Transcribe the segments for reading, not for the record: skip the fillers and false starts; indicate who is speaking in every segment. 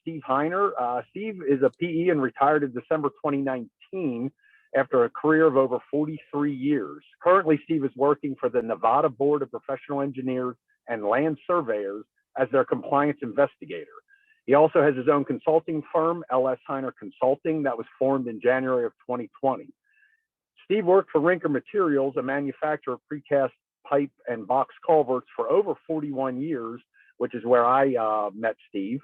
Speaker 1: Steve Hiner. Steve is a PE and retired in December 2019 after a career of over 43 years. Currently, Steve is working for the Nevada Board of Professional Engineers and Land Surveyors as their compliance investigator. He also has his own consulting firm, LS Hiner Consulting, that was formed in January of 2020. Steve worked for Rinker Materials, a manufacturer of precast pipe and box culverts, for over 41 years, which is where I met Steve.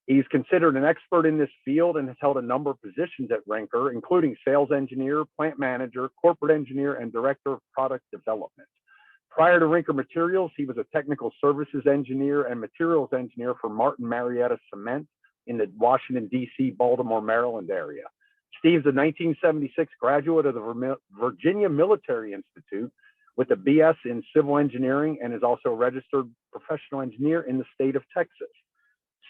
Speaker 1: He's considered an expert in this field and has held a number of positions at Rinker, including sales engineer, plant manager, corporate engineer, and director of product development. Prior to Rinker Materials, he was a technical services engineer and materials engineer for Martin Marietta Cement in the Washington, D.C., Baltimore, Maryland area. Steve's a 1976 graduate of the Virginia Military Institute with a BS in civil engineering and is also a registered professional engineer in the state of Texas.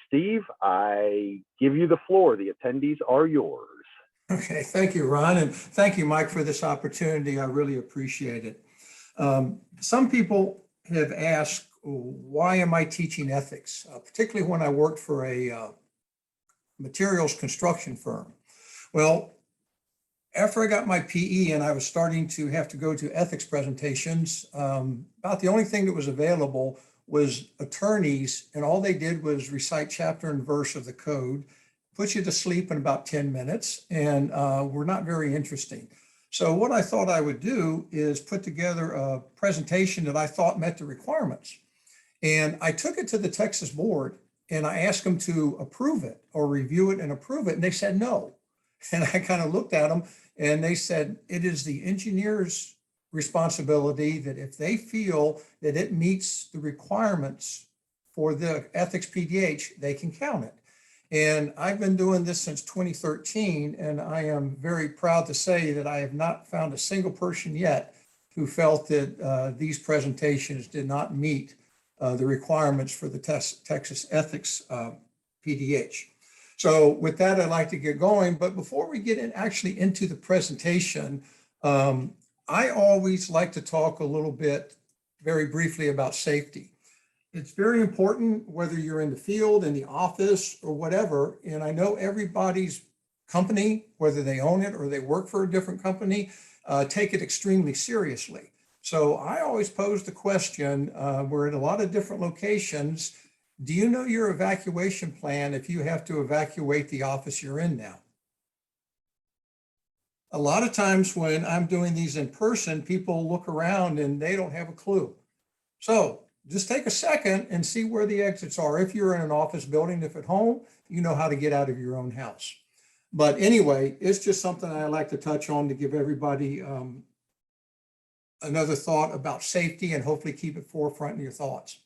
Speaker 1: Steve, I give you the floor. The attendees are yours.
Speaker 2: Okay, thank you, Ron, and thank you, Mike, for this opportunity. I really appreciate it. Some people have asked, why am I teaching ethics, particularly when I worked for a materials construction firm? Well, after I got my PE and I was starting to have to go to ethics presentations, about the only thing that was available was attorneys, and all they did was recite chapter and verse of the code, put you to sleep in about 10 minutes, and were not very interesting. So what I thought I would do is put together a presentation that I thought met the requirements. And I took it to the Texas board and I asked them to approve it or review it and approve it. And they said no. And I kind of looked at them and they said, it is the engineer's responsibility that if they feel that it meets the requirements for the ethics PDH, they can count it. And I've been doing this since 2013, and I am very proud to say that I have not found a single person yet who felt that these presentations did not meet the requirements for the Texas ethics PDH. So with that, I'd like to get going. But before we get actually into the presentation, I always like to talk a little bit very briefly about safety. It's very important whether you're in the field, in the office, or whatever. And I know everybody's company, whether they own it or they work for a different company, take it extremely seriously. So I always pose the question, we're at a lot of different locations. Do you know your evacuation plan if you have to evacuate the office you're in now? A lot of times when I'm doing these in person, people look around and they don't have a clue. So just take a second and see where the exits are. If you're in an office building, if at home, you know how to get out of your own house. But anyway, it's just something I like to touch on to give everybody another thought about safety and hopefully keep it forefront in your thoughts.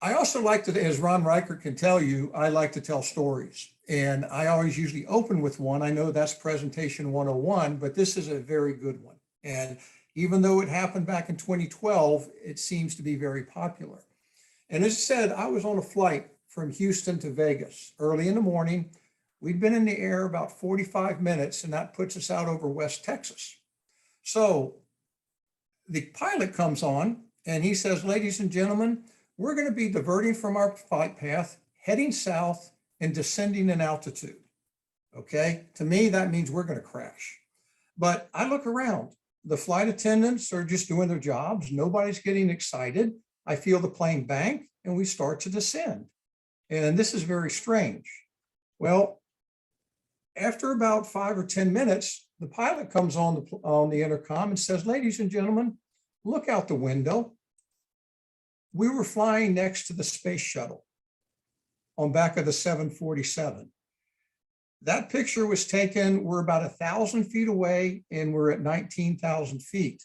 Speaker 2: I also like to, as Ron Reichert can tell you, I like to tell stories. And I always usually open with one. I know that's presentation 101, but this is a very good one. And even though it happened back in 2012, it seems to be very popular. And as I said, I was on a flight from Houston to Vegas early in the morning. We'd been in the air about 45 minutes, and that puts us out over West Texas. So the pilot comes on and he says, ladies and gentlemen, we're going to be diverting from our flight path, heading south and descending in altitude. Okay, to me, that means we're going to crash. But I look around. The flight attendants are just doing their jobs. Nobody's getting excited. I feel the plane bank and we start to descend. And this is very strange. Well, after about 5 or 10 minutes, the pilot comes on the intercom and says, ladies and gentlemen, look out the window. We were flying next to the space shuttle on back of the 747. That picture was taken, we're about 1,000 feet away and we're at 19,000 feet.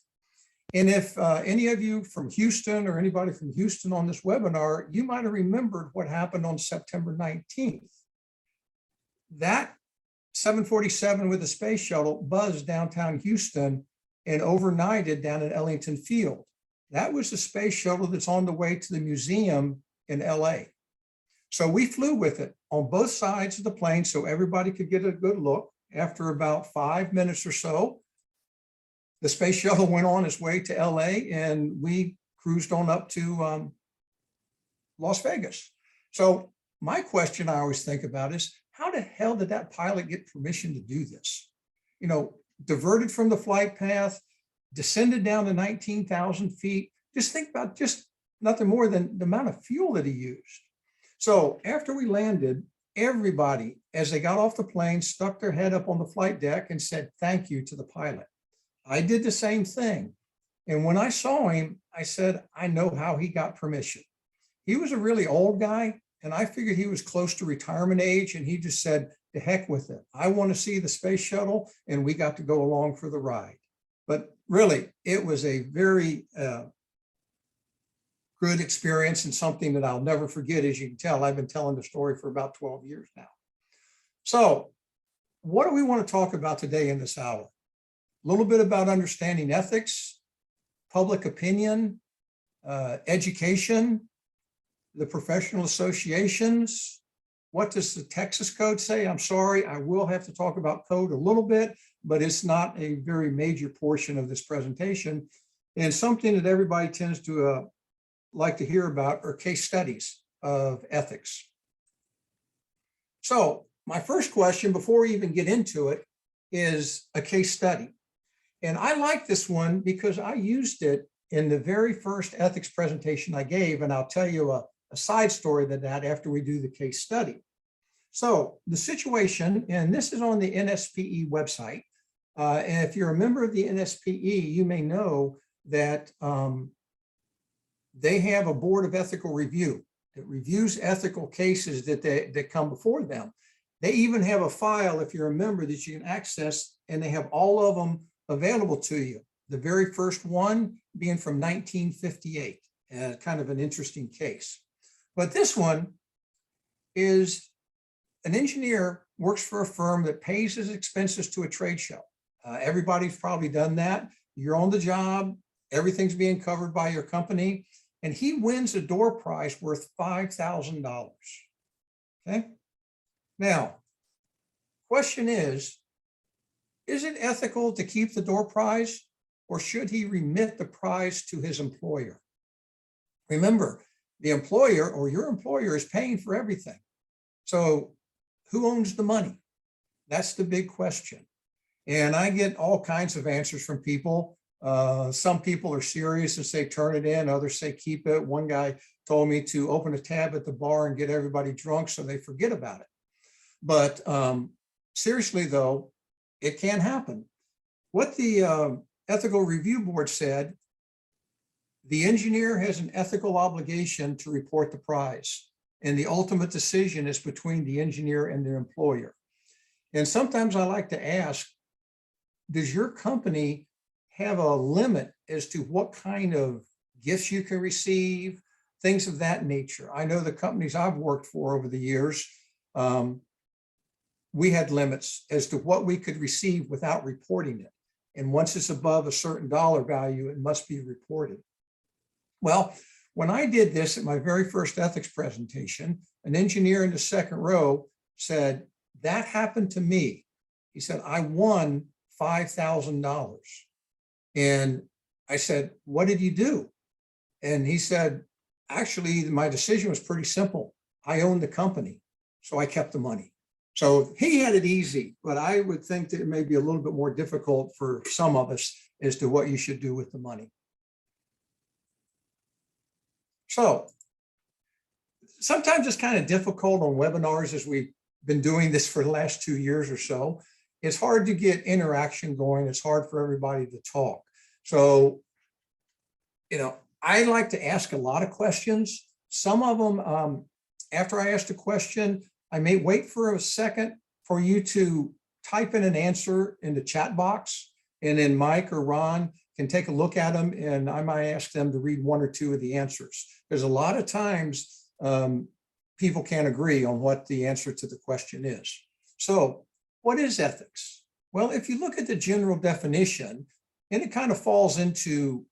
Speaker 2: And if any of you from Houston or anybody from Houston on this webinar, you might have remembered what happened on September 19th. That 747 with the space shuttle buzzed downtown Houston and overnighted down at Ellington Field. That was the space shuttle that's on the way to the museum in LA. So we flew with it on both sides of the plane so everybody could get a good look. After about 5 minutes or so, the space shuttle went on its way to LA and we cruised on up to Las Vegas. So my question I always think about is, how the hell did that pilot get permission to do this? You know, diverted from the flight path, descended down to 19,000 feet. Just think about just nothing more than the amount of fuel that he used. So after we landed, everybody, as they got off the plane, stuck their head up on the flight deck and said thank you to the pilot. I did the same thing. And when I saw him, I said, I know how he got permission. He was a really old guy, and I figured he was close to retirement age, and he just said, to heck with it. I want to see the space shuttle, and we got to go along for the ride. But really, it was a very good experience and something that I'll never forget. As you can tell, I've been telling the story for about 12 years now. So what do we want to talk about today in this hour? A little bit about understanding ethics, public opinion, education, the professional associations. What does the Texas code say? I'm sorry, I will have to talk about code a little bit, but it's not a very major portion of this presentation. And something that everybody tends to like to hear about are case studies of ethics. So my first question before we even get into it is a case study. And I like this one because I used it in the very first ethics presentation I gave, and I'll tell you a side story to that after we do the case study. So the situation, and this is on the NSPE website, and if you're a member of the NSPE, you may know that they have a board of ethical review that reviews ethical cases that come before them. They even have a file, if you're a member, that you can access, and they have all of them available to you. The very first one being from 1958, kind of an interesting case. But this one is an engineer works for a firm that pays his expenses to a trade show. Everybody's probably done that. You're on the job, everything's being covered by your company, and he wins a door prize worth $5,000. Okay. Now, question is it ethical to keep the door prize, or should he remit the prize to his employer? Remember, the employer or your employer is paying for everything. So who owns the money? That's the big question. And I get all kinds of answers from people. Some people are serious and say, turn it in. Others say, keep it. One guy told me to open a tab at the bar and get everybody drunk so they forget about it. But seriously, though, it can happen. What the Ethical Review Board said, the engineer has an ethical obligation to report the prize, and the ultimate decision is between the engineer and their employer. And sometimes I like to ask, does your company have a limit as to what kind of gifts you can receive, things of that nature? I know the companies I've worked for over the years, we had limits as to what we could receive without reporting it. And once it's above a certain dollar value, it must be reported. Well, when I did this at my very first ethics presentation, an engineer in the second row said, that happened to me. He said, I won $5,000. And I said, what did you do? And he said, actually, my decision was pretty simple. I owned the company, so I kept the money. So he had it easy, but I would think that it may be a little bit more difficult for some of us as to what you should do with the money. So sometimes it's kind of difficult on webinars, as we've been doing this for the last 2 years or so. It's hard to get interaction going. It's hard for everybody to talk. So, I like to ask a lot of questions. Some of them, after I ask a question, I may wait for a second for you to type in an answer in the chat box, and then Mike or Ron can take a look at them, and I might ask them to read one or two of the answers. There's a lot of times people can't agree on what the answer to the question is. So what is ethics? Well, if you look at the general definition, and it kind of falls into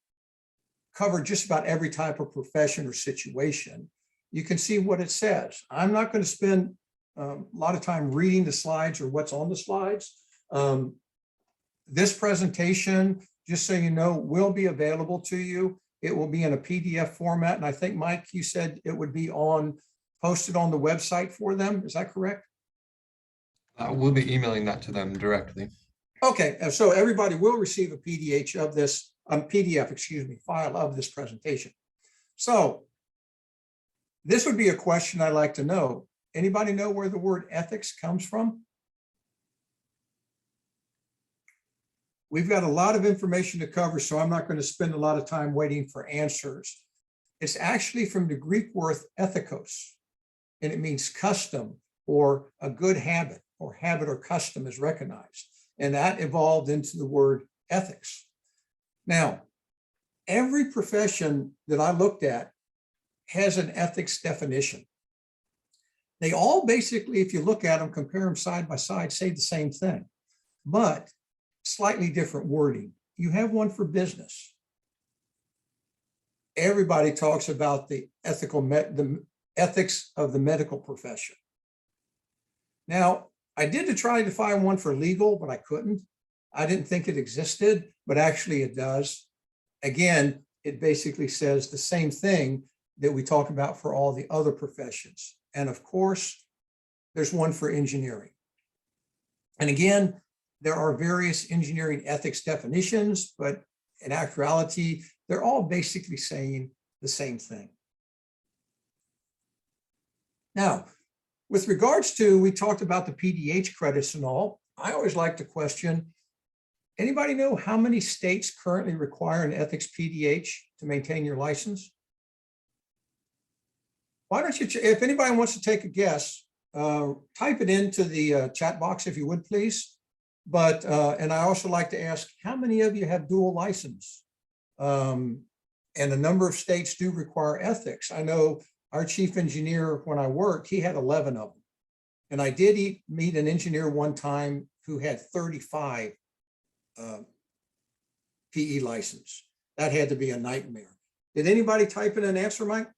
Speaker 2: cover just about every type of profession or situation, you can see what it says. I'm not going to spend a lot of time reading the slides or what's on the slides. This presentation, just so you know, will be available to you. It will be in a PDF format. And I think, Mike, you said it would be on posted on the website for them. Is that correct?
Speaker 3: We'll be emailing that to them directly.
Speaker 2: Okay, so everybody will receive a PDF of this, PDF, excuse me, file of this presentation. So this would be a question I'd like to know. Anybody know where the word ethics comes from? We've got a lot of information to cover, so I'm not going to spend a lot of time waiting for answers. It's actually from the Greek word ethikos, and it means custom or a good habit, or habit or custom is recognized. And that evolved into the word ethics. Now, every profession that I looked at has an ethics definition. They all basically, if you look at them, compare them side by side, say the same thing, but slightly different wording. You have one for business. Everybody talks about the ethics of the medical profession. Now, I did try to find one for legal, but I couldn't. I didn't think it existed, but actually it does. Again, it basically says the same thing that we talk about for all the other professions. And of course, there's one for engineering. And again, there are various engineering ethics definitions, but in actuality, they're all basically saying the same thing. Now, with regards to, we talked about the PDH credits and all, I always like to question, anybody know how many states currently require an ethics PDH to maintain your license? Why don't you, if anybody wants to take a guess, type it into the chat box if you would, please. But, and I also like to ask, how many of you have dual license? And a number of states do require ethics. I know our chief engineer, when I worked, he had 11 of them. And I did meet an engineer one time who had 35 PE license. That had to be a nightmare. Did anybody type in an answer, Mike?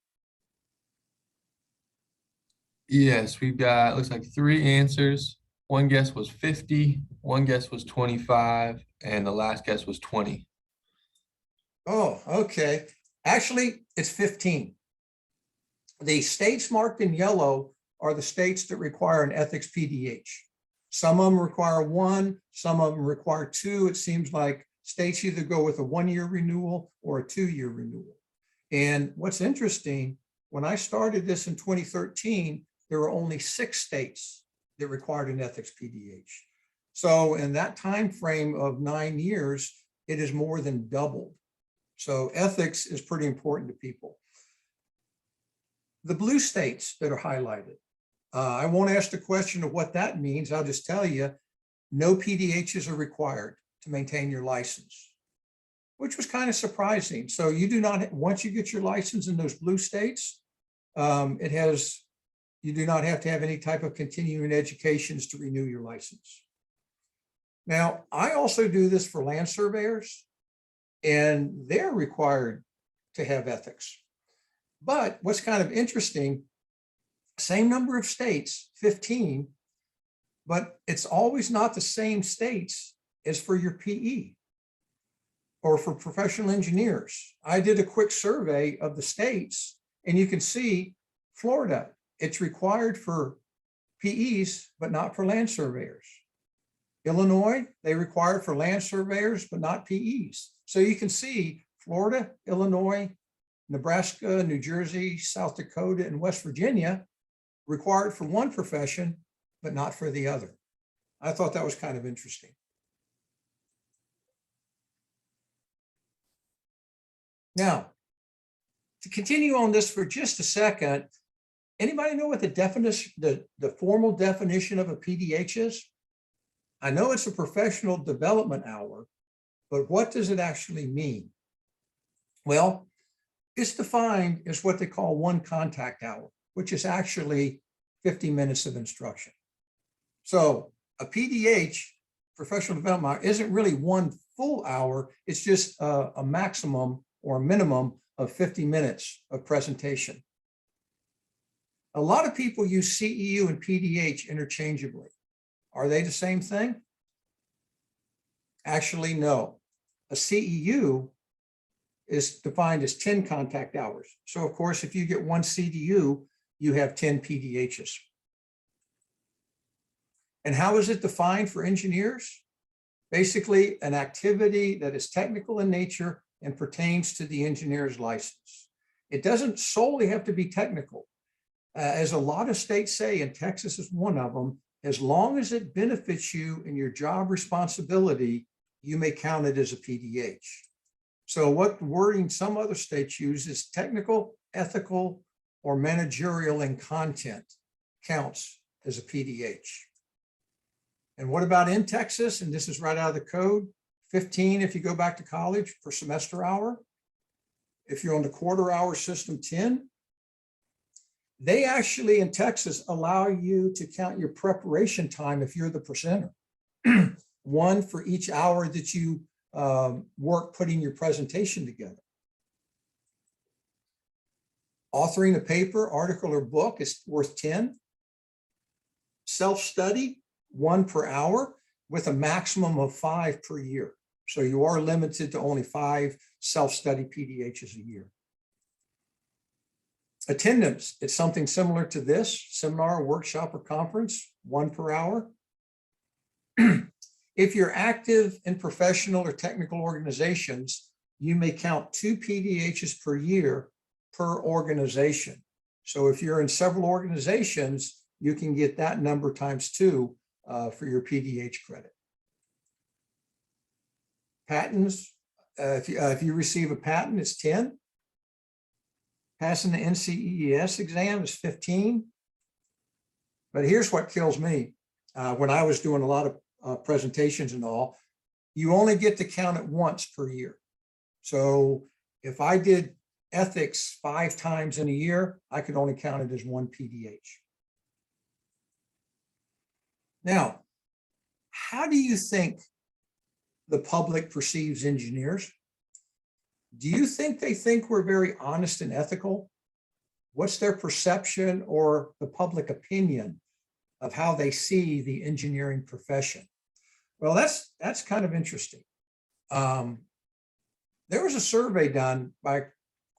Speaker 3: Yes, we've got, looks like 3 answers. One guess was 50, one guess was 25, and the last guess was 20.
Speaker 2: Oh, okay. Actually, it's 15. The states marked in yellow are the states that require an ethics PDH. Some of them require 1, some of them require 2. It seems like states either go with a 1-year renewal or a 2-year renewal. And what's interesting, when I started this in 2013, there were only 6 states that required an ethics PDH. So in that time frame of 9 years, it is more than doubled. So ethics is pretty important to people. The blue states that are highlighted, I won't ask the question of what that means. I'll just tell you, no PDHs are required to maintain your license, which was kind of surprising. So you do not, once you get your license in those blue states, you do not have to have any type of continuing educations to renew your license. Now, I also do this for land surveyors, and they're required to have ethics. But what's kind of interesting, same number of states, 15, but it's always not the same states as for your PE or for professional engineers. I did a quick survey of the states, and you can see Florida, it's required for PEs, but not for land surveyors. Illinois, they require for land surveyors, but not PEs. So you can see Florida, Illinois, Nebraska, New Jersey, South Dakota, and West Virginia required for one profession, but not for the other. I thought that was kind of interesting. Now, to continue on this for just a second, anybody know what the definition, the formal definition of a PDH is? I know it's a professional development hour, but what does it actually mean? Well, it's defined as what they call 1 contact hour, which is actually 50 minutes of instruction. So a PDH, professional development hour, isn't really 1 full hour. It's just a maximum or a minimum of 50 minutes of presentation. A lot of people use CEU and PDH interchangeably. Are they the same thing? Actually, no. A CEU is defined as 10 contact hours. So of course, if you get 1 CDU, you have 10 PDHs. And how is it defined for engineers? Basically, an activity that is technical in nature and pertains to the engineer's license. It doesn't solely have to be technical. As a lot of states say, and Texas is one of them, as long as it benefits you in your job responsibility, you may count it as a PDH. So what wording some other states use is technical, ethical, or managerial in content counts as a PDH. And what about in Texas? And this is right out of the code, 15 if you go back to college per semester hour. If you're on the quarter hour system, 10. They actually in Texas allow you to count your preparation time if you're the presenter. One for each hour that you work putting your presentation together. Authoring a paper, article, or book is worth 10. Self-study, 1 per hour with a maximum of 5 per year. So you are limited to only 5 self-study PDHs a year. Attendance, it's something similar to this, seminar, workshop, or conference, 1 per hour. If you're active in professional or technical organizations, you may count 2 PDHs per year per organization. So if you're in several organizations, you can get that number times 2 for your PDH credit. Patents, if you receive a patent, it's 10. Passing the NCEES exam is 15. But here's what kills me. When I was doing a lot of presentations and all, you only get to count it once per year. So if I did ethics 5 times in a year, I could only count it as 1 PDH. Now, how do you think the public perceives engineers? Do you think they think we're very honest and ethical? What's their perception or the public opinion of how they see the engineering profession? Well, that's kind of interesting. There was a survey done by a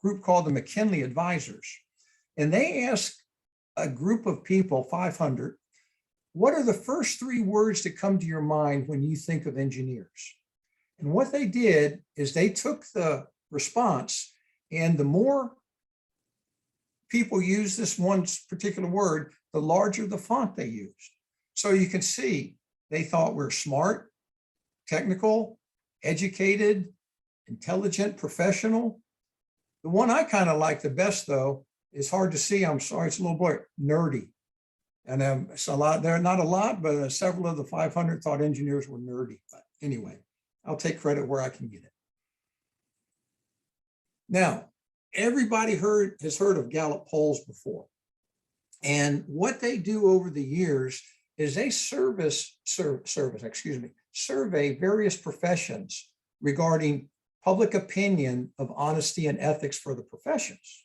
Speaker 2: group called the McKinley Advisors, and they asked a group of people, 500, what are the first 3 words that come to your mind when you think of engineers? And what they did is they took the response, and the more people use this one particular word, the larger the font they used. So you can see they thought we're smart, technical, educated, intelligent, professional. The one I kind of like the best, though, is hard to see. I'm sorry, it's a little boy, nerdy. And it's a lot, there are not a lot, but several of the 500 thought engineers were nerdy. But anyway, I'll take credit where I can get it. Now, everybody has heard of Gallup polls before. And what they do over the years is they survey various professions regarding public opinion of honesty and ethics for the professions.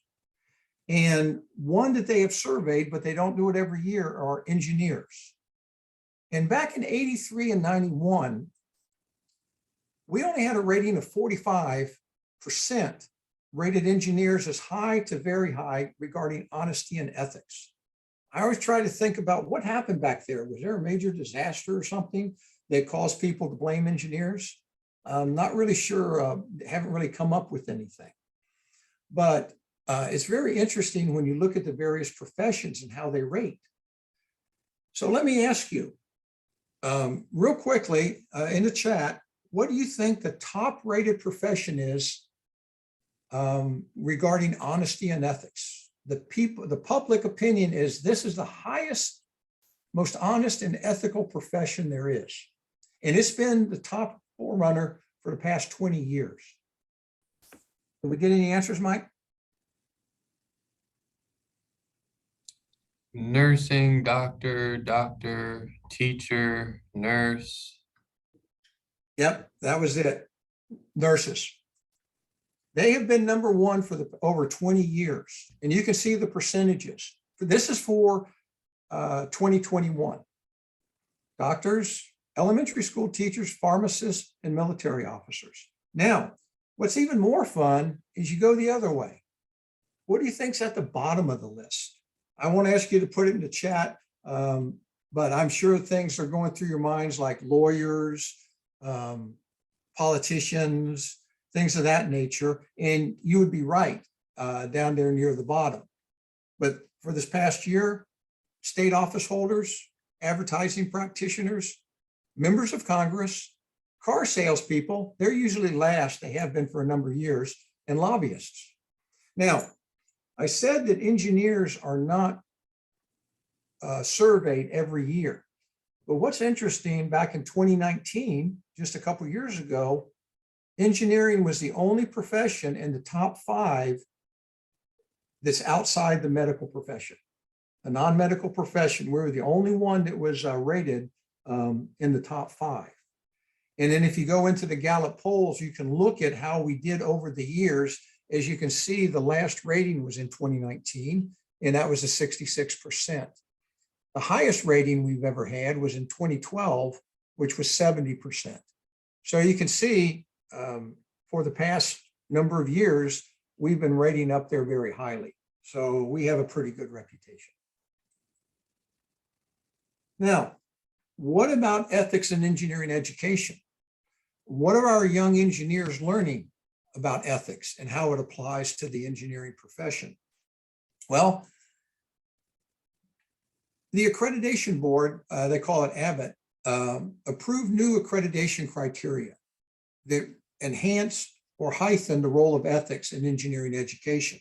Speaker 2: And one that they have surveyed, but they don't do it every year, are engineers. And back in 83 and 91, we only had a rating of 45% rated engineers as high to very high regarding honesty and ethics. I always try to think about what happened back there. Was there a major disaster or something that caused people to blame engineers? I'm not really sure, haven't really come up with anything. But it's very interesting when you look at the various professions and how they rate. So let me ask you real quickly in the chat, what do you think the top rated profession is regarding honesty and ethics? The public opinion is this is the highest, most honest and ethical profession there is. And it's been the top forerunner for the past 20 years. Did we get any answers, Mike?
Speaker 3: Nursing, doctor, teacher, nurse.
Speaker 2: Yep, that was it. Nurses. They have been number 1 for over 20 years. And you can see the percentages. This is for 2021. Doctors, elementary school teachers, pharmacists, and military officers. Now, what's even more fun is you go the other way. What do you think's at the bottom of the list? I won't ask you to put it in the chat, but I'm sure things are going through your minds like lawyers, politicians, things of that nature. And you would be right down there near the bottom. But for this past year, state office holders, advertising practitioners, members of Congress, car salespeople, they're usually last, they have been for a number of years, and lobbyists. Now, I said that engineers are not surveyed every year. But what's interesting, back in 2019, just a couple of years ago, engineering was the only profession in the top 5 that's outside the medical profession. A non-medical profession, we were the only one that was rated in the top 5. And then if you go into the Gallup polls, you can look at how we did over the years. As you can see, the last rating was in 2019, and that was a 66%. The highest rating we've ever had was in 2012, which was 70%. So you can see for the past number of years, we've been rating up there very highly. So we have a pretty good reputation. Now, what about ethics in engineering education? What are our young engineers learning about ethics and how it applies to the engineering profession? Well, the accreditation board, they call it ABET, approved new accreditation criteria that enhance or heighten the role of ethics in engineering education.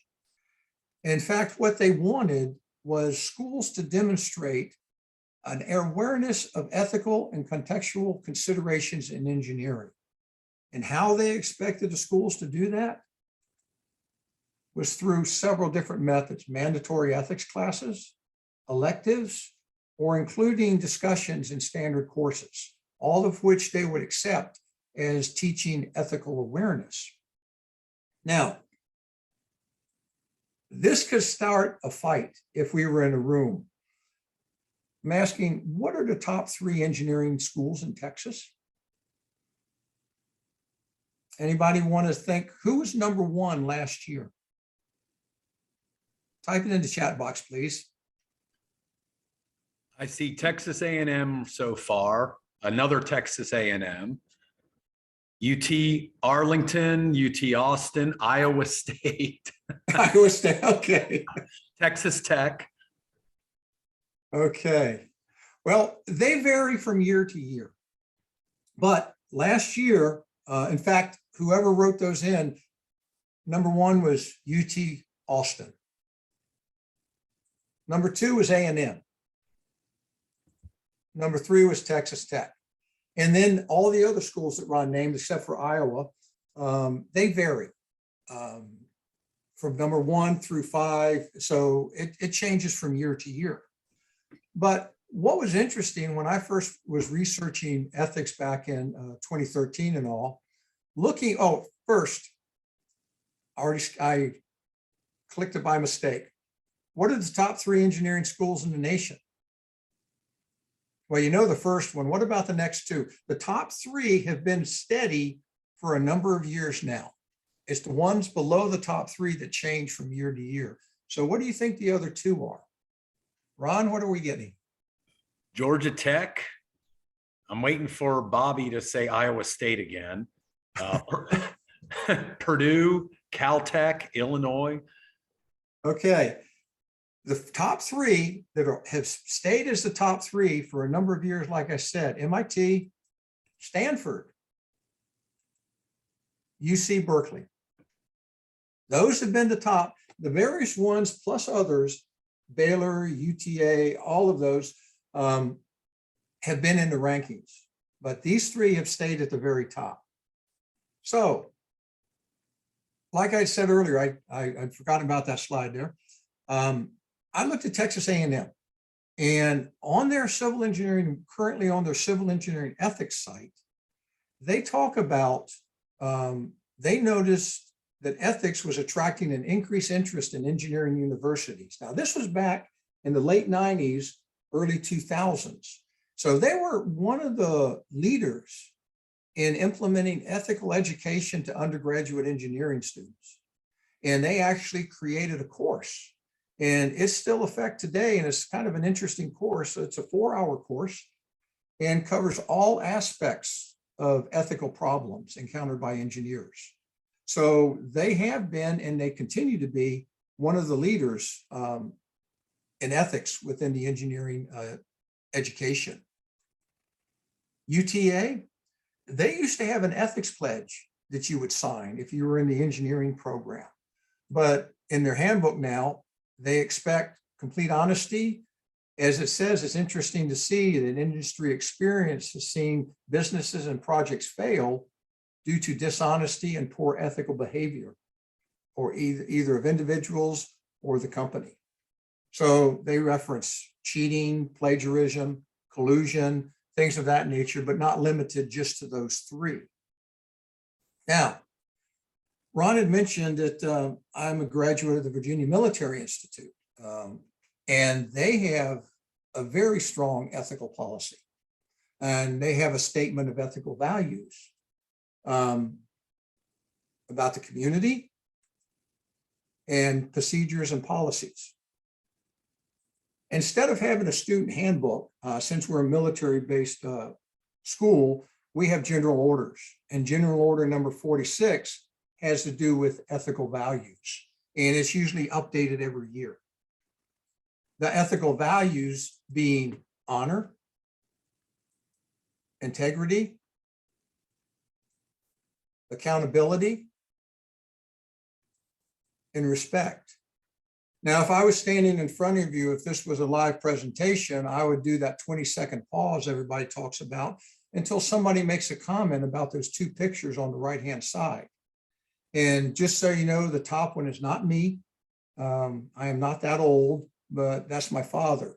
Speaker 2: In fact, what they wanted was schools to demonstrate an awareness of ethical and contextual considerations in engineering. And how they expected the schools to do that was through several different methods: mandatory ethics classes, electives, or including discussions in standard courses, all of which they would accept as teaching ethical awareness. Now, this could start a fight if we were in a room. I'm asking, what are the top 3 engineering schools in Texas? Anybody want to think who was number 1 last year? Type it in the chat box, please.
Speaker 4: I see Texas A&M so far, another Texas A&M, UT Arlington, UT Austin, Iowa State.
Speaker 2: Iowa State, okay.
Speaker 4: Texas Tech.
Speaker 2: Okay. Well, they vary from year to year. But last year, in fact, whoever wrote those in, number 1 was UT Austin. Number 2 was A&M. Number 3 was Texas Tech. And then all the other schools that Ron named, except for Iowa, they vary from number 1 through 5. So it changes from year to year. But what was interesting when I first was researching ethics back in 2013 and all, first, I clicked it by mistake. What are the top 3 engineering schools in the nation? Well, you know the first one. What about the next 2? The top 3 have been steady for a number of years now. It's the ones below the top 3 that change from year to year. So what do you think the other 2 are? Ron, what are we getting?
Speaker 4: Georgia Tech. I'm waiting for Bobby to say Iowa State again. Purdue, Caltech, Illinois.
Speaker 2: Okay. The top 3 that have stayed as the top 3 for a number of years, like I said, MIT, Stanford, UC Berkeley. Those have been the top. The various ones plus others, Baylor, UTA, all of those have been in the rankings. But these 3 have stayed at the very top. So, like I said earlier, I'd forgotten about that slide there. I looked at Texas A&M, and on their civil engineering, currently on their civil engineering ethics site, they talk about, they noticed that ethics was attracting an increased interest in engineering universities. Now, this was back in the late 90s, early 2000s. So they were one of the leaders in implementing ethical education to undergraduate engineering students. And they actually created a course And it's still effect today, and it's kind of an interesting course. It's a 4-hour course and covers all aspects of ethical problems encountered by engineers. So they have been, and they continue to be, one of the leaders in ethics within the engineering education. UTA, they used to have an ethics pledge that you would sign if you were in the engineering program. But in their handbook now, they expect complete honesty. As it says, it's interesting to see that industry experience has seen businesses and projects fail due to dishonesty and poor ethical behavior, or either of individuals or the company. So they reference cheating, plagiarism, collusion, things of that nature, but not limited just to those three. Now, Ron had mentioned that I'm a graduate of the Virginia Military Institute, and they have a very strong ethical policy, and they have a statement of ethical values about the community and procedures and policies. Instead of having a student handbook, since we're a military-based school, we have general orders, and general order number 46 has to do with ethical values, and it's usually updated every year. The ethical values being honor, integrity, accountability, and respect. Now, if I was standing in front of you, if this was a live presentation, I would do that 20-second pause everybody talks about until somebody makes a comment about those two pictures on the right-hand side. And just so you know, the top one is not me. I am not that old, but that's my father.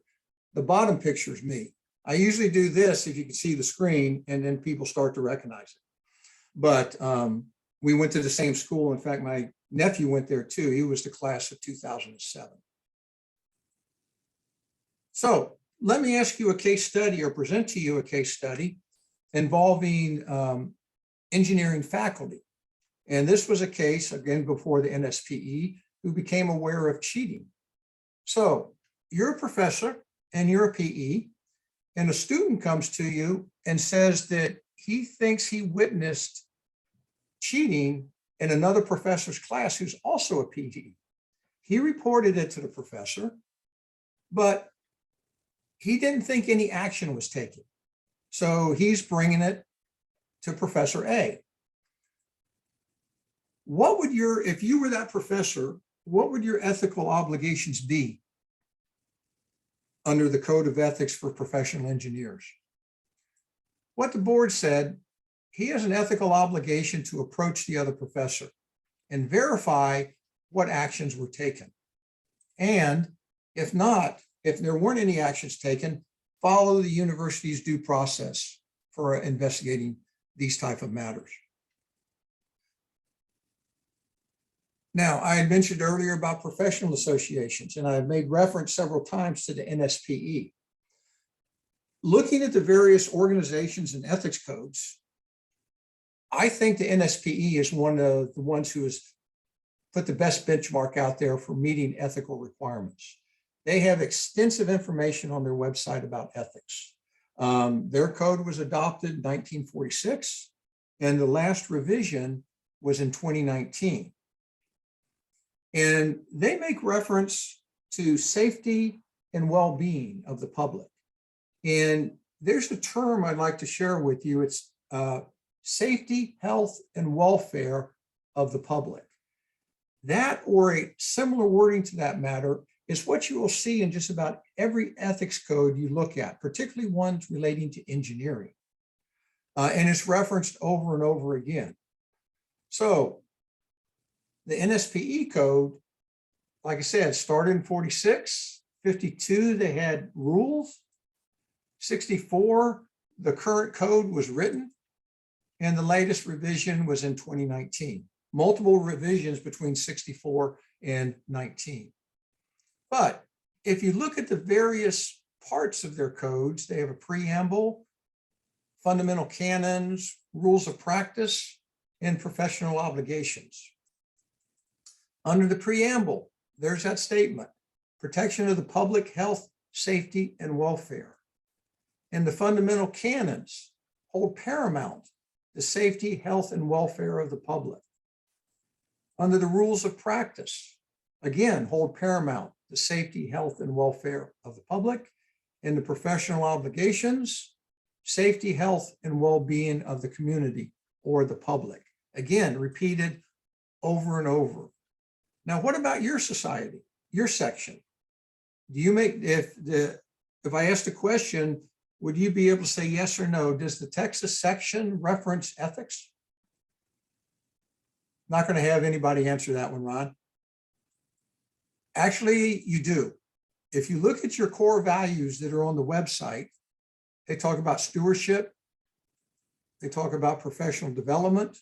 Speaker 2: The bottom picture is me. I usually do this if you can see the screen, and then people start to recognize it. But we went to the same school. In fact, my nephew went there too. He was the class of 2007. So let me ask you a case study, or present to you a case study involving engineering faculty. And this was a case, again, before the NSPE, who became aware of cheating. So you're a professor and you're a PE, and a student comes to you and says that he thinks he witnessed cheating in another professor's class who's also a PE. He reported it to the professor, but he didn't think any action was taken. So he's bringing it to Professor A. What would if you were that professor, what would your ethical obligations be under the Code of Ethics for Professional Engineers? What the board said, he has an ethical obligation to approach the other professor and verify what actions were taken. And if not, if there weren't any actions taken, follow the university's due process for investigating these type of matters. Now, I had mentioned earlier about professional associations, and I've made reference several times to the NSPE. Looking at the various organizations and ethics codes, I think the NSPE is one of the ones who has put the best benchmark out there for meeting ethical requirements. They have extensive information on their website about ethics. Their code was adopted in 1946, and the last revision was in 2019. And they make reference to safety and well-being of the public. And there's a term I'd like to share with you. It's safety, health, and welfare of the public. That, or a similar wording to that matter, is what you will see in just about every ethics code you look at, particularly ones relating to engineering. And it's referenced over and over again. So the NSPE code, like I said, started in 46, 52, they had rules. 64, the current code was written, and the latest revision was in 2019. Multiple revisions between 64 and 19. But if you look at the various parts of their codes, they have a preamble, fundamental canons, rules of practice, and professional obligations. Under the preamble, there's that statement. protection of the public health, safety, and welfare. And the fundamental canons hold paramount the safety, health, and welfare of the public. Under the rules of practice, again, hold paramount the safety, health, and welfare of the public. And the professional obligations, safety, health, and well-being of the community or the public. Again, repeated over and over. Now, what about your society, your section? Do you make, if I asked a question, would you be able to say yes or no? Does the Texas section reference ethics? Not going to have anybody answer that one, Ron. Actually, you do. If you look at your core values that are on the website, they talk about stewardship, they talk about professional development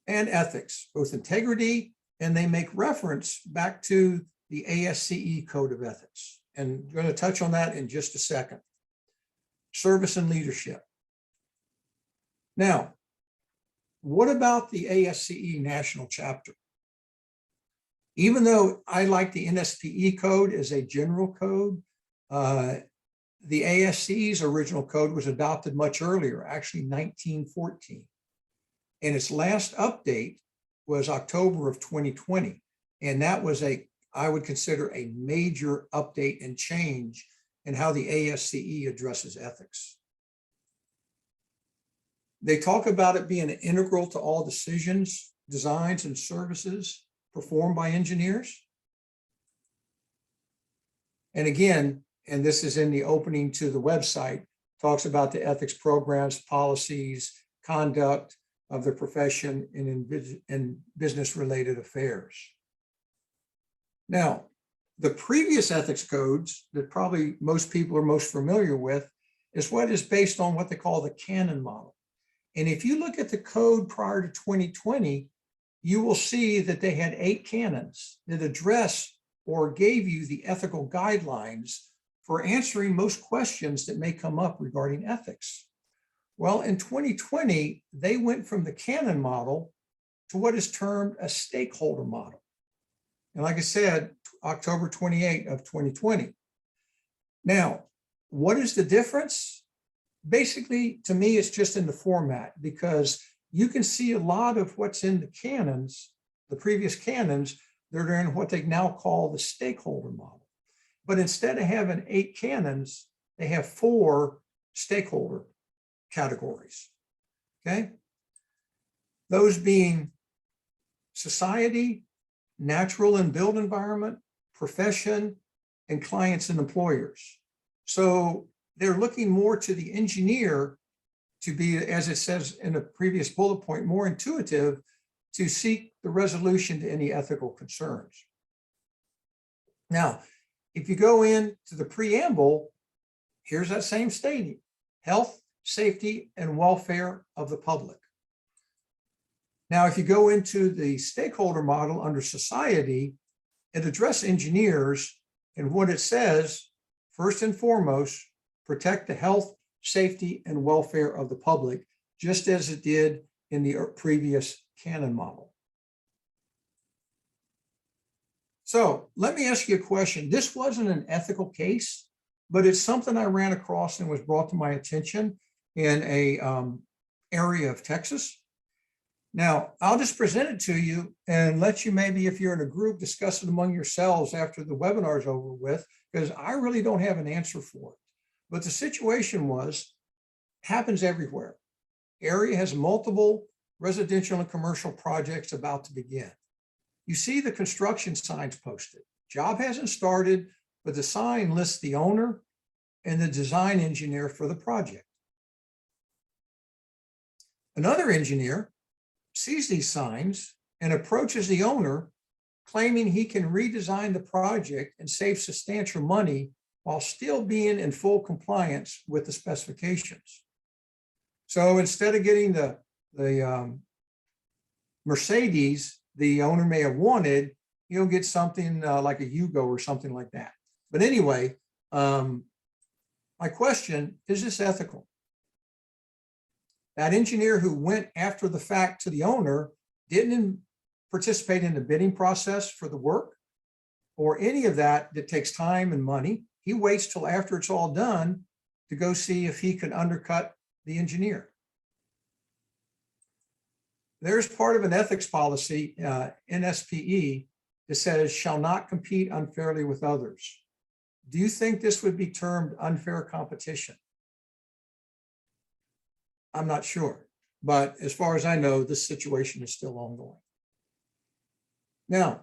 Speaker 2: and ethics, both integrity, and they make reference back to the ASCE Code of Ethics. And I'm going to touch on that in just a second. Service and leadership. Now, what about the ASCE national chapter? Even though I like the NSPE code as a general code, the ASCE's original code was adopted much earlier, actually 1914. And its last update was October of 2020. And that was I would consider a major update and change in how the ASCE addresses ethics. They talk about it being integral to all decisions, designs, and services performed by engineers. And again, and this is in the opening to the website, talks about the ethics programs, policies, conduct of the profession and business-related affairs. Now, the previous ethics codes that probably most people are most familiar with is what is based on what they call the canon model. And if you look at the code prior to 2020, you will see that they had 8 canons that address or gave you the ethical guidelines for answering most questions that may come up regarding ethics. Well, in 2020, they went from the canon model to what is termed a stakeholder model. And like I said, October 28 of 2020. Now, what is the difference? Basically, to me, it's just in the format, because you can see a lot of what's in the canons, the previous canons, they're in what they now call the stakeholder model. But instead of having 8 canons, they have 4 stakeholder categories, okay? Those being society, natural and built environment, profession, and clients and employers. So they're looking more to the engineer to be, as it says in a previous bullet point, more intuitive to seek the resolution to any ethical concerns. Now, if you go into the preamble, here's that same statement: health, safety, and welfare of the public. Now, if you go into the stakeholder model under society, it addresses engineers, and what it says, first and foremost, protect the health, safety, and welfare of the public, just as it did in the previous canon model. So let me ask you a question. This wasn't an ethical case, but it's something I ran across and was brought to my attention in a area of Texas. Now, I'll just present it to you and let you, maybe if you're in a group, discuss it among yourselves after the webinar is over with, because I really don't have an answer for it. But the situation happens everywhere. Area has multiple residential and commercial projects about to begin. You see the construction signs posted. Job hasn't started, but the sign lists the owner and the design engineer for the project. Another engineer sees these signs and approaches the owner, claiming he can redesign the project and save substantial money while still being in full compliance with the specifications. So instead of getting the Mercedes the owner may have wanted, he'll get something like a Yugo or something like that. But anyway, my question, is this ethical? That engineer who went after the fact to the owner didn't participate in the bidding process for the work. or any of that that takes time and money. He waits till after it's all done to go see if he can undercut the engineer. There's part of an ethics policy, NSPE, that says shall not compete unfairly with others. Do you think this would be termed unfair competition? I'm not sure, but as far as I know, this situation is still ongoing. Now,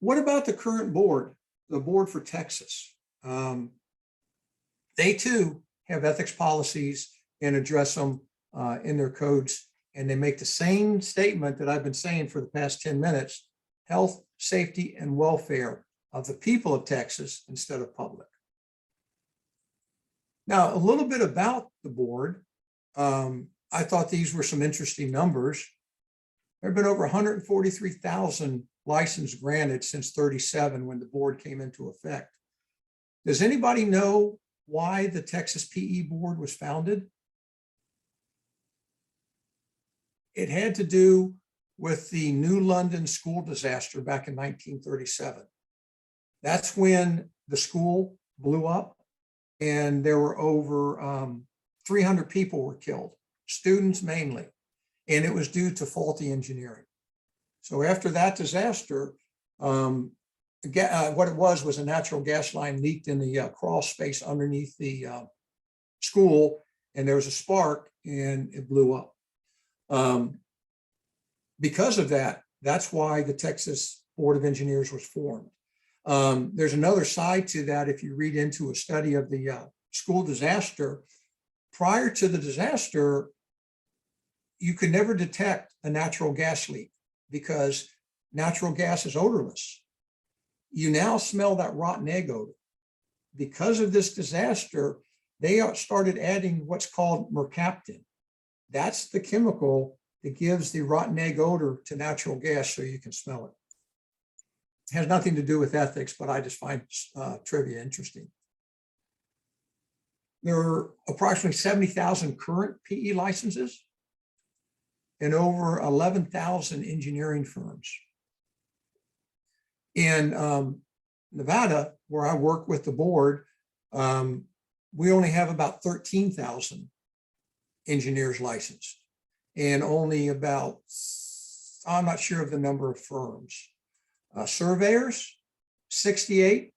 Speaker 2: what about the current board, the board for Texas? They too have ethics policies and address them in their codes, and they make the same statement that I've been saying for the past 10 minutes: health, safety, and welfare of the people of Texas instead of public. Now, a little bit about the board. I thought these were some interesting numbers. There have been over 143,000 licenses granted since 37 when the board came into effect. Does anybody know why the Texas PE board was founded? It had to do with the New London school disaster back in 1937. That's when the school blew up and there were over 300 people were killed, students mainly, and it was due to faulty engineering. So after that disaster, what it was a natural gas line leaked in the crawl space underneath the school, and there was a spark and it blew up. Because of that, that's why the Texas Board of Engineers was formed. There's another side to that. If you read into a study of the school disaster, prior to the disaster, you could never detect a natural gas leak because natural gas is odorless. You now smell that rotten egg odor. Because of this disaster, they started adding what's called mercaptan. That's the chemical that gives the rotten egg odor to natural gas so you can smell it. It has nothing to do with ethics, but I just find trivia interesting. There are approximately 70,000 current PE licenses and over 11,000 engineering firms. In Nevada, where I work with the board, we only have about 13,000 engineers licensed and only about, I'm not sure of the number of firms. Surveyors, 68,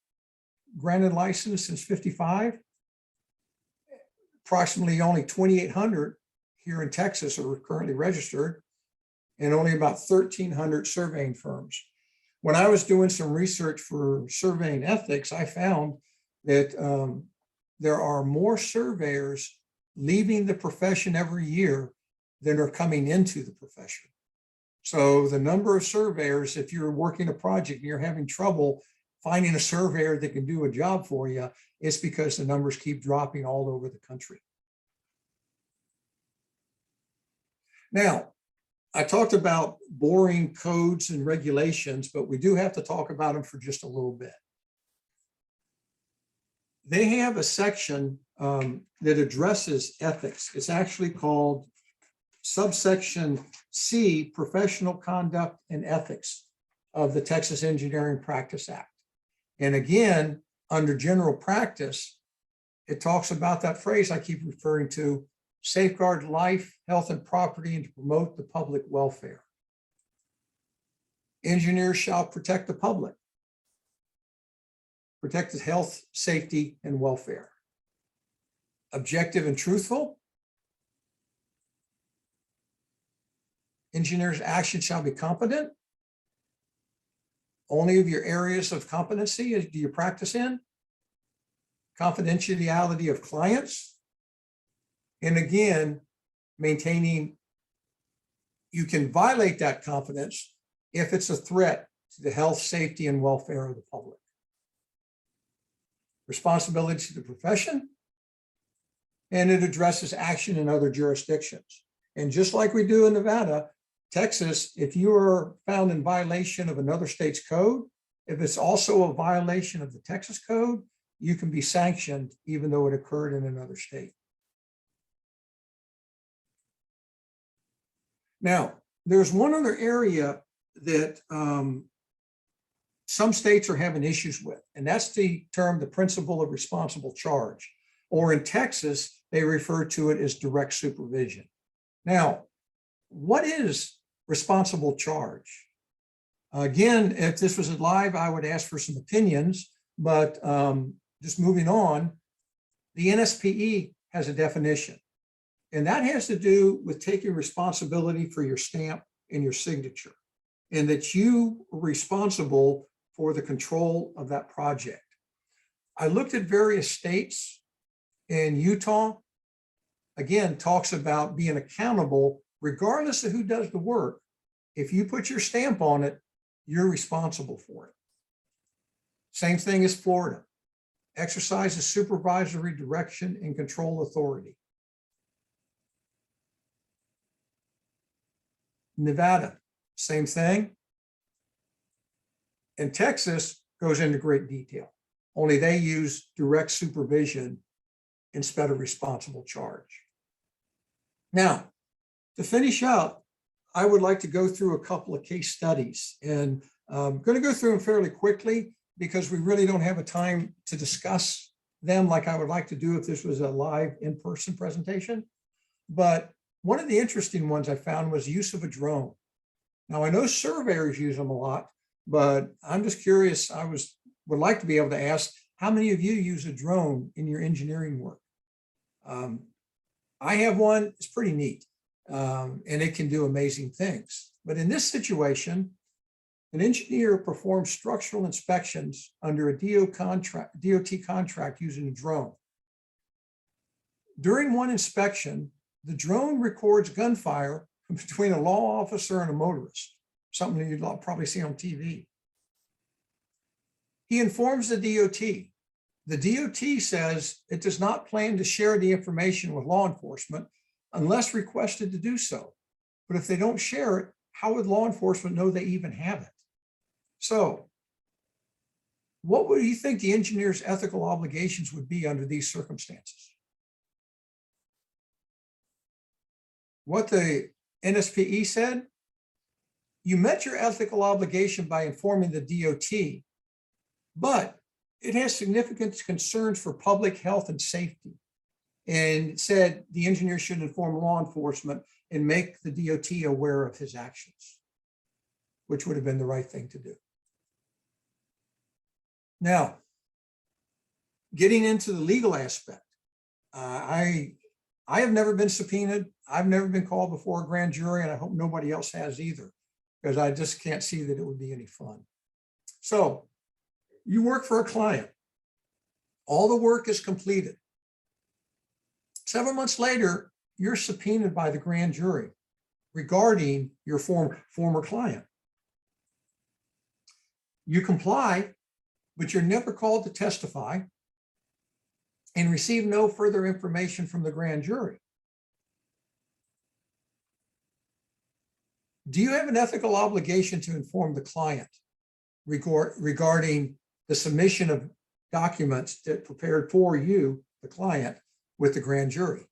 Speaker 2: granted license since 55. Approximately only 2,800 here in Texas are currently registered, and only about 1,300 surveying firms. When I was doing some research for surveying ethics, I found that there are more surveyors leaving the profession every year than are coming into the profession. So the number of surveyors, if you're working a project and you're having trouble finding a surveyor that can do a job for you, it's because the numbers keep dropping all over the country. Now, I talked about boring codes and regulations, but we do have to talk about them for just a little bit. They have a section that addresses ethics. It's actually called subsection C, Professional Conduct and Ethics of the Texas Engineering Practice Act. And again, under general practice, it talks about that phrase I keep referring to: safeguard life, health, and property, and to promote the public welfare. Engineers shall protect the public, protect the health, safety, and welfare. Objective and truthful. Engineers' action shall be competent. Only of your areas of competency do you practice in. Confidentiality of clients. And again, maintaining, you can violate that confidence if it's a threat to the health, safety, and welfare of the public. Responsibility to the profession. And it addresses action in other jurisdictions. And just like we do in Nevada, Texas, if you are found in violation of another state's code, if it's also a violation of the Texas code, you can be sanctioned even though it occurred in another state. Now, there's one other area that some states are having issues with, and that's the term, the principle of responsible charge. Or in Texas, they refer to it as direct supervision. Now, what is responsible charge? Again, if this was live, I would ask for some opinions, but just moving on, the NSPE has a definition, and that has to do with taking responsibility for your stamp and your signature, and that you are responsible for the control of that project. I looked at various states, and Utah, again, talks about being accountable regardless of who does the work. If you put your stamp on it, you're responsible for it. Same thing as Florida. Exercises supervisory direction and control authority. Nevada, same thing. And Texas goes into great detail, only they use direct supervision instead of responsible charge. Now, to finish up, I would like to go through a couple of case studies, and I'm going to go through them fairly quickly because we really don't have a time to discuss them like I would like to do if this was a live in-person presentation. But one of the interesting ones I found was use of a drone. Now, I know surveyors use them a lot, but I'm just curious. Would like to be able to ask, how many of you use a drone in your engineering work? I have one. It's pretty neat, and it can do amazing things. But in this situation, an engineer performs structural inspections under a DOT contract using a drone. During one inspection, the drone records gunfire between a law officer and a motorist, something that you'd probably see on TV. He informs the DOT. The DOT says it does not plan to share the information with law enforcement unless requested to do so. But if they don't share it, how would law enforcement know they even have it? So, what would you think the engineer's ethical obligations would be under these circumstances? What the NSPE said, you met your ethical obligation by informing the DOT, but it has significant concerns for public health and safety. And it said the engineer should inform law enforcement and make the DOT aware of his actions, which would have been the right thing to do. Now, getting into the legal aspect, I have never been subpoenaed. I've never been called before a grand jury, and I hope nobody else has either, because I just can't see that it would be any fun. So you work for a client. All the work is completed. 7 months later, you're subpoenaed by the grand jury regarding your former client. You comply, but you're never called to testify and receive no further information from the grand jury. Do you have an ethical obligation to inform the client regarding the submission of documents that prepared for you, the client, with the grand jury?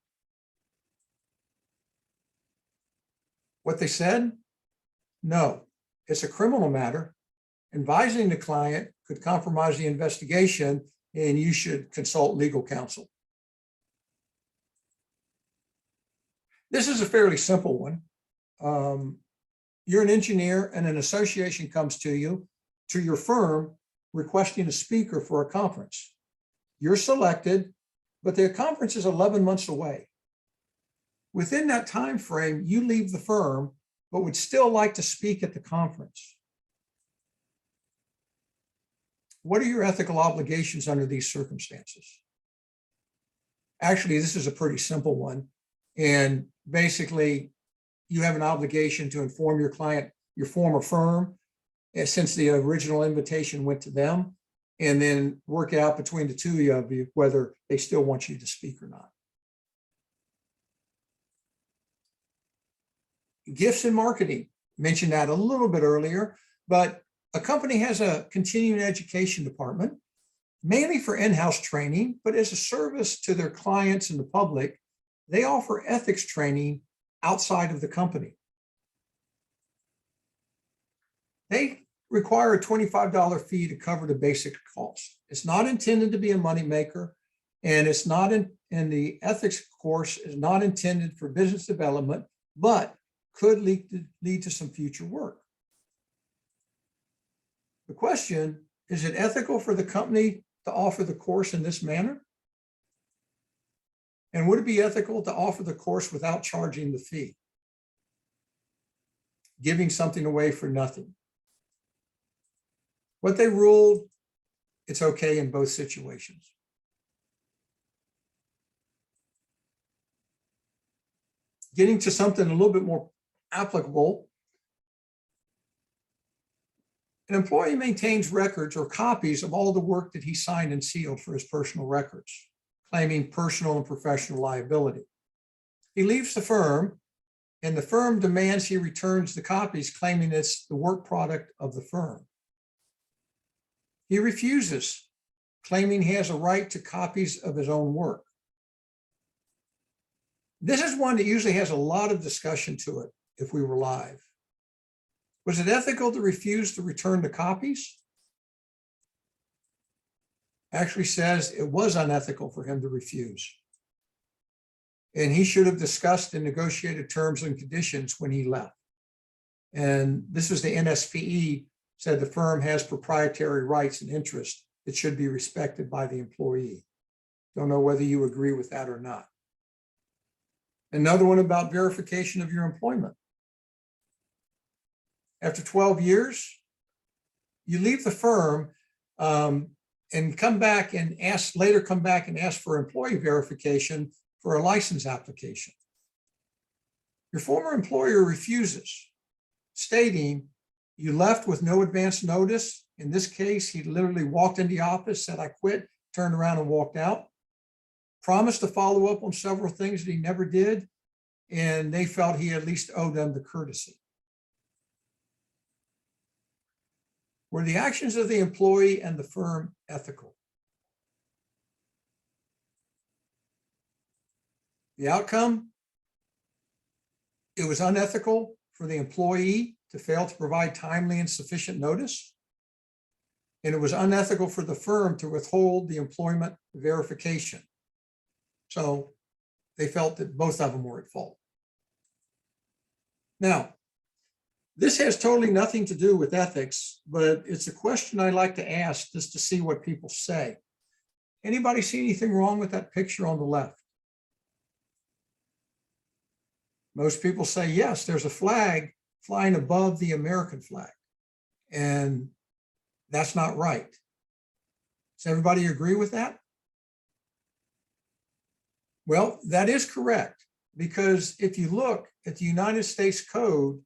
Speaker 2: What they said? No, it's a criminal matter. Advising the client could compromise the investigation, and you should consult legal counsel. This is a fairly simple one. You're an engineer and an association comes to you, to your firm, requesting a speaker for a conference. You're selected, but the conference is 11 months away. Within that time frame, you leave the firm, but would still like to speak at the conference. What are your ethical obligations under these circumstances? Actually, this is a pretty simple one. And basically, you have an obligation to inform your client, your former firm, since the original invitation went to them, and then work out between the two of you whether they still want you to speak or not. Gifts and marketing, mentioned that a little bit earlier, but a company has a continuing education department, mainly for in-house training, but as a service to their clients and the public, they offer ethics training outside of the company. They require a $25 fee to cover the basic cost. It's not intended to be a moneymaker, and it's not in the ethics course is not intended for business development, but could lead to some future work. The question, is it ethical for the company to offer the course in this manner? And would it be ethical to offer the course without charging the fee? Giving something away for nothing. What they ruled, it's okay in both situations. Getting to something a little bit more applicable, an employee maintains records or copies of all the work that he signed and sealed for his personal records, claiming personal and professional liability. He leaves the firm, and the firm demands he returns the copies, claiming it's the work product of the firm. He refuses, claiming he has a right to copies of his own work. This is one that usually has a lot of discussion to it if we were live. Was it ethical to refuse to return the copies? Actually says it was unethical for him to refuse. And he should have discussed and negotiated terms and conditions when he left. And this is the NSPE said the firm has proprietary rights and interests that should be respected by the employee. Don't know whether you agree with that or not. Another one about verification of your employment. After 12 years, you leave the firm and come back and later come back and ask for employee verification for a license application. Your former employer refuses, stating you left with no advance notice. In this case, he literally walked in the office, said, I quit, turned around and walked out. Promised to follow up on several things that he never did, and they felt he at least owed them the courtesy. Were the actions of the employee and the firm ethical? The outcome, it was unethical for the employee to fail to provide timely and sufficient notice. And it was unethical for the firm to withhold the employment verification. So they felt that both of them were at fault. Now, this has totally nothing to do with ethics, but it's a question I like to ask just to see what people say. Anybody see anything wrong with that picture on the left? Most people say, yes, there's a flag flying above the American flag, and that's not right. Does everybody agree with that? Well, that is correct, because if you look at the United States Code,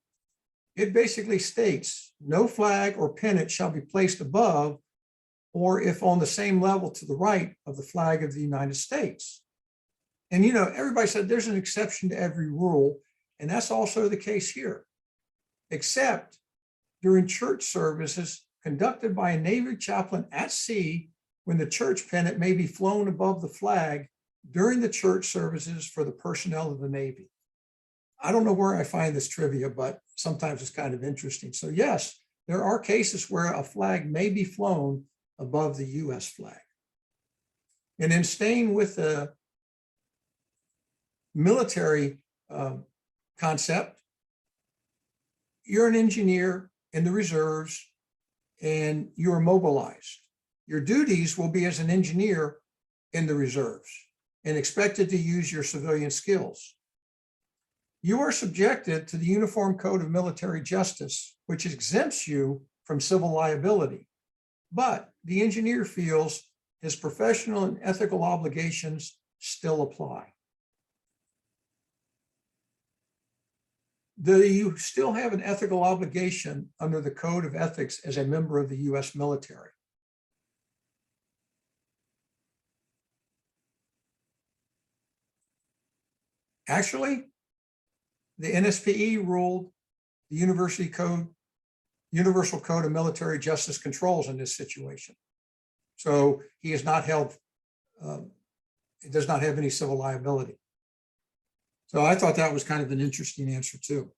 Speaker 2: it basically states no flag or pennant shall be placed above or if on the same level to the right of the flag of the United States. And, you know, everybody said there's an exception to every rule, and that's also the case here, except during church services conducted by a Navy chaplain at sea, when the church pennant may be flown above the flag during the church services for the personnel of the Navy. I don't know where I find this trivia, but sometimes it's kind of interesting. So yes, there are cases where a flag may be flown above the US flag. And then staying with the military concept, you're an engineer in the reserves and you're mobilized. Your duties will be as an engineer in the reserves and expected to use your civilian skills. You are subjected to the Uniform Code of Military Justice, which exempts you from civil liability. But the engineer feels his professional and ethical obligations still apply. Do you still have an ethical obligation under the Code of Ethics as a member of the US military? Actually, the NSPE ruled the Universal Code of Military Justice controls in this situation. So he is not held, it does not have any civil liability. So I thought that was kind of an interesting answer too.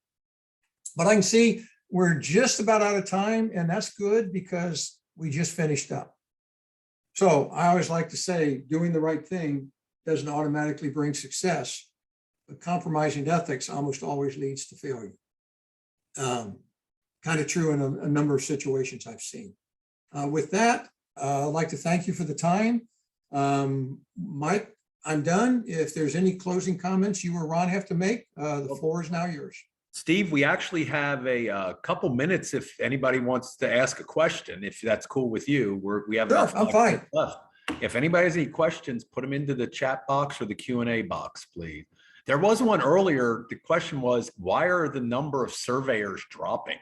Speaker 2: But I can see we're just about out of time, and that's good because we just finished up. So I always like to say, doing the right thing doesn't automatically bring success, but compromising ethics almost always leads to failure. Kind of true in a number of situations I've seen. With that, I'd like to thank you for the time. Mike, I'm done. If there's any closing comments you or Ron have to make, the floor is now yours.
Speaker 4: Steve, we actually have a couple minutes if anybody wants to ask a question, if that's cool with you. We have
Speaker 2: Sure,
Speaker 4: about
Speaker 2: I'm
Speaker 4: 5
Speaker 2: fine.
Speaker 4: minutes left. If anybody has any questions, put them into the chat box or the Q&A box, please. There was one earlier. The question was, why are the number of surveyors dropping?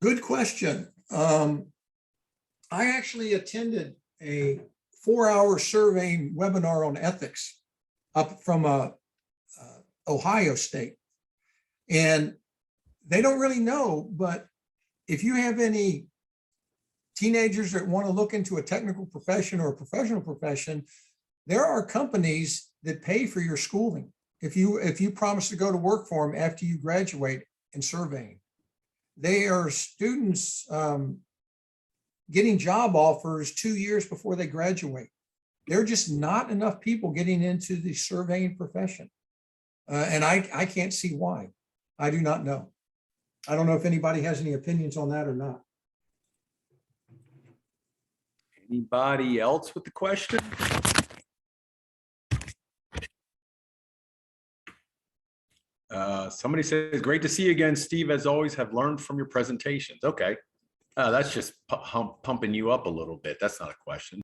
Speaker 2: Good question. I actually attended a 4-hour surveying webinar on ethics up from Ohio State. And they don't really know, but if you have any teenagers that want to look into a technical profession or a professional profession, there are companies that pay for your schooling if you promise to go to work for them after you graduate in surveying. They are students getting job offers 2 years before they graduate. There are just not enough people getting into the surveying profession. And I can't see why. I do not know. I don't know if anybody has any opinions on that or not.
Speaker 4: Anybody else with the question? Somebody says, great to see you again, Steve. As always, have learned from your presentations. Okay. That's just pumping you up a little bit. That's not a question.